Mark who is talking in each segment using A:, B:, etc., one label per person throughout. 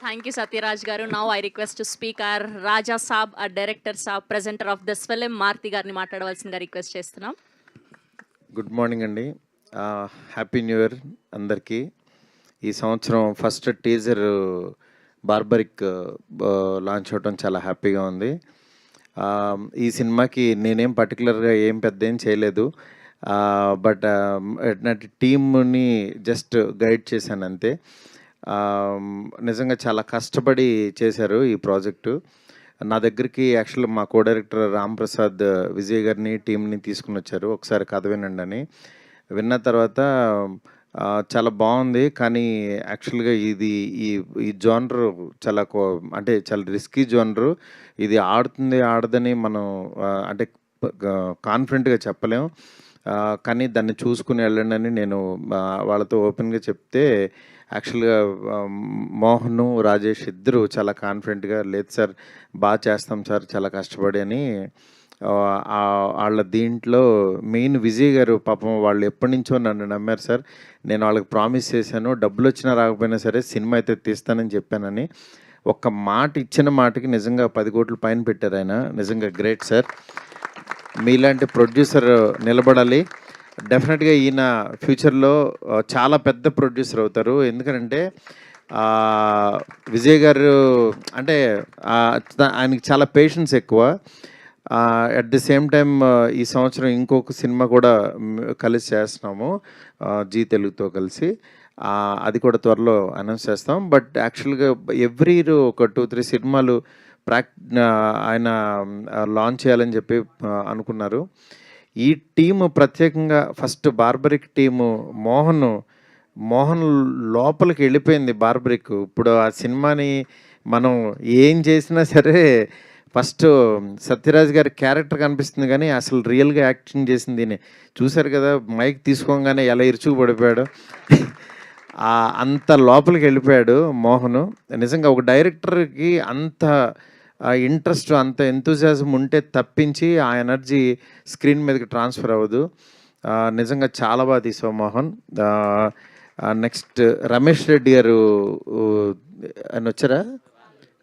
A: Thank you, Satyaraj Garu. Now I request to speak our Raja Saab, our director Saab, presenter of this film, Marti Garni మాట్లాడవలసిందిగా request చేస్తున్నాం.
B: Good morning అండి. Happy new year అందరికీ. ఈ సంవత్సరం first teaser barbaric launch అవడం చాలా హ్యాపీగా ఉంది. ఈ సినిమాకి నేనేం పర్టికులర్గా పెద్ద ఏం చేయలేదు, బట్ నాటి టీమ్ని జస్ట్ గైడ్ చేశాను అంతే. నిజంగా చాలా కష్టపడి చేశారు ఈ ప్రాజెక్టు. నా దగ్గరికి యాక్చువల్ మా కో డైరెక్టర్ రామ్ ప్రసాద్ విజయ్ గారిని టీంని తీసుకుని వచ్చారు, ఒకసారి కథ వినండి అని. విన్న తర్వాత చాలా బాగుంది, కానీ యాక్చువల్గా ఇది ఈ ఈ జోనర్ చాలా అంటే చాలా రిస్కీ జోనరు. ఇది ఆడుతుంది ఆడదని మనం అంటే కాన్ఫిడెంట్గా చెప్పలేం, కానీ దాన్ని చూసుకుని వెళ్ళండి అని నేను వాళ్ళతో ఓపెన్గా చెప్తే యాక్చువల్గా మోహన్ రాజేష్ ఇద్దరు చాలా కాన్ఫిడెంట్గా లేదు సార్ బాగా చేస్తాం సార్ చాలా కష్టపడి అని. వాళ్ళ దీంట్లో మెయిన్ విజయ్ గారు పాపం వాళ్ళు ఎప్పటి నుంచో నన్ను నమ్మారు సార్. నేను వాళ్ళకి ప్రామిస్ చేశాను, డబ్బులు వచ్చినా రాకపోయినా సరే సినిమా అయితే తీస్తానని చెప్పానని. ఒక్క మాట ఇచ్చిన మాటకి నిజంగా 10 కోట్ల పైన పెట్టారు ఆయన. నిజంగా గ్రేట్ సార్. మీలాంటి ప్రొడ్యూసర్ నిలబడాలి. డెఫినెట్గా ఈయన ఫ్యూచర్లో చాలా పెద్ద ప్రొడ్యూసర్ అవుతారు. ఎందుకంటే విజయ్ గారు అంటే ఆయనకి చాలా పేషెన్స్ ఎక్కువ. అట్ ది సేమ్ టైం ఈ సంవత్సరం ఇంకొక సినిమా కూడా కలిసి చేస్తున్నాము జీ తెలుగుతో కలిసి. అది కూడా త్వరలో అనౌన్స్ చేస్తాం. బట్ యాక్చువల్గా ఎవ్రీ ఇయర్ ఒక 2-3 సినిమాలు ఆయన లాంచ్ చేయాలని చెప్పి అనుకున్నారు. ఈ టీము ప్రత్యేకంగా ఫస్ట్ బార్బరిక్ టీము మోహన్ లోపలికి వెళ్ళిపోయింది బార్బరిక్. ఇప్పుడు ఆ సినిమాని మనం ఏం చేసినా సరే ఫస్ట్ సత్యరాజ్ గారి క్యారెక్టర్ కనిపిస్తుంది, కానీ అసలు రియల్గా యాక్టింగ్ చేసింది చూశారు కదా, మైక్ తీసుకోగానే ఎలా ఇరుచుకు పడిపోయాడు. అంత లోపలికి వెళ్ళిపోయాడు మోహన్. నిజంగా ఒక డైరెక్టర్కి అంత ఇంట్రెస్ట్ అంత ఎంతూజియాజం ఉంటే తప్పించి ఆ ఎనర్జీ స్క్రీన్ మీదకి ట్రాన్స్ఫర్ అవ్వదు. నిజంగా చాలా బాగా తీసావు మోహన్. నెక్స్ట్ రమేష్ రెడ్డి గారు ఆయన వచ్చారా,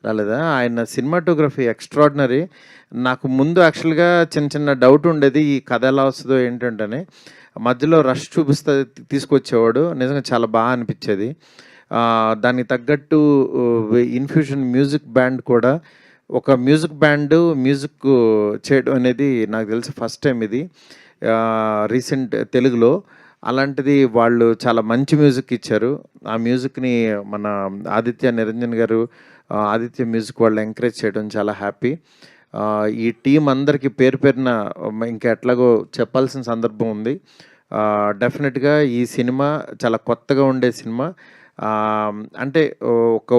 B: రాలేదా? ఆయన సినిమాటోగ్రఫీ ఎక్స్ట్రాడినరీ. నాకు ముందు యాక్చువల్గా చిన్న డౌట్ ఉండేది, ఈ కథ ఎలా వస్తుందో ఏంటంటే మధ్యలో రష్ చూపిస్తే తీసుకొచ్చేవాడు. నిజంగా చాలా బాగా అనిపించేది. దానికి తగ్గట్టు ఇన్ఫ్యూషన్ మ్యూజిక్ బ్యాండ్ కూడా, ఒక మ్యూజిక్ చేయడం అనేది నాకు తెలిసి ఫస్ట్ టైం ఇది రీసెంట్ తెలుగులో. అలాంటిది వాళ్ళు చాలా మంచి మ్యూజిక్ ఇచ్చారు. ఆ మ్యూజిక్ని మన ఆదిత్య నిరంజన్ గారు ఆదిత్య మ్యూజిక్ వాళ్ళు ఎంకరేజ్ చేయడం చాలా హ్యాపీ. ఈ టీం అందరికీ పేరు పేరున ఇంకా ఎట్లాగో చెప్పాల్సిన సందర్భం ఉంది. డెఫినెట్గా ఈ సినిమా చాలా కొత్తగా ఉండే సినిమా. అంటే ఒక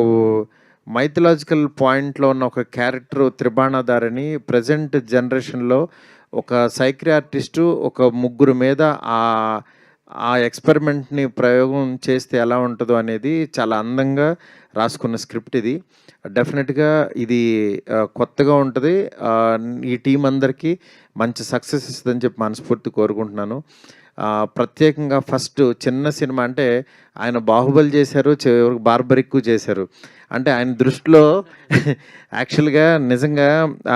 B: మైథలాజికల్ పాయింట్లో ఉన్న ఒక క్యారెక్టర్ త్రిబాణాధారిని ప్రజెంట్ జనరేషన్లో ఒక సైక్రియాటిస్టు ఒక ముగ్గురు మీద ఆ ఎక్స్పెరిమెంట్ని ప్రయోగం చేస్తే ఎలా ఉంటుందో అనేది చాలా అందంగా రాసుకున్న స్క్రిప్ట్ ఇది. డెఫినెట్గా ఇది కొత్తగా ఉంటుంది. ఈ టీం అందరికీ మంచి సక్సెస్ ఇస్తుందని చెప్పి మనస్ఫూర్తి కోరుకుంటున్నాను. ప్రత్యేకంగా ఫస్ట్ చిన్న సినిమా అంటే ఆయన బాహుబలి చేశారు, చివరికి బార్బరిక్ చేశారు. అంటే ఆయన దృష్టిలో యాక్చువల్గా నిజంగా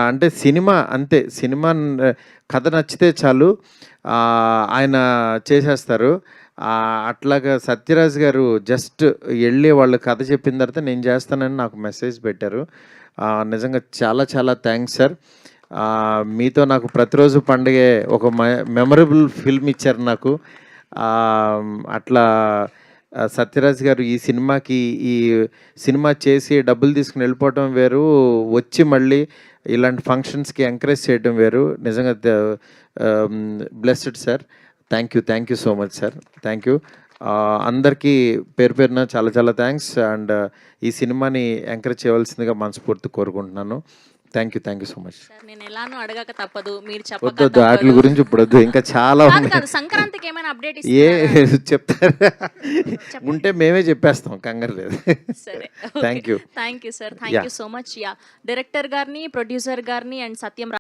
B: అంటే సినిమా అంతే, సినిమా కథ నచ్చితే చాలు ఆయన చేసేస్తారు. అట్లాగా సత్యరాజ్ గారు జస్ట్ వెళ్ళి వాళ్ళు కథ చెప్పిన తర్వాత నేను చేస్తానని నాకు మెసేజ్ పెట్టారు. నిజంగా చాలా చాలా థ్యాంక్స్ సార్. మీతో నాకు ప్రతిరోజు పండుగే ఒక మెమరబుల్ ఫిల్మ్ ఇచ్చారు నాకు. అట్లా సత్యరాజ్ గారు ఈ సినిమా చేసి డబ్బులు తీసుకుని వెళ్ళిపోవటం వేరు, వచ్చి మళ్ళీ ఇలాంటి ఫంక్షన్స్కి ఎంకరేజ్ చేయడం వేరు. నిజంగా blessed sir. Thank you so much sir. Thank you అందరికీ పేరు పేరున చాలా చాలా థ్యాంక్స్. అండ్ ఈ సినిమాని ఎంకరేజ్ చేయవలసిందిగా మనస్ఫూర్తి కోరుకుంటున్నాను. Thank you so much.
A: నేను ఎలానో అడగక తప్పదు, మీరు
B: వద్దు వాటి గురించి ఇప్పుడు వద్దు, ఇంకా చాలా
A: సంక్రాంతికి ఏమైనా అప్డేట్
B: చెప్తారా? ఉంటే మేమే చెప్పేస్తాం, కంగారు లేదు. Thank you
A: sir. Thank you so much. Director గారిని, ప్రొడ్యూసర్ గారిని అండ్ సత్యం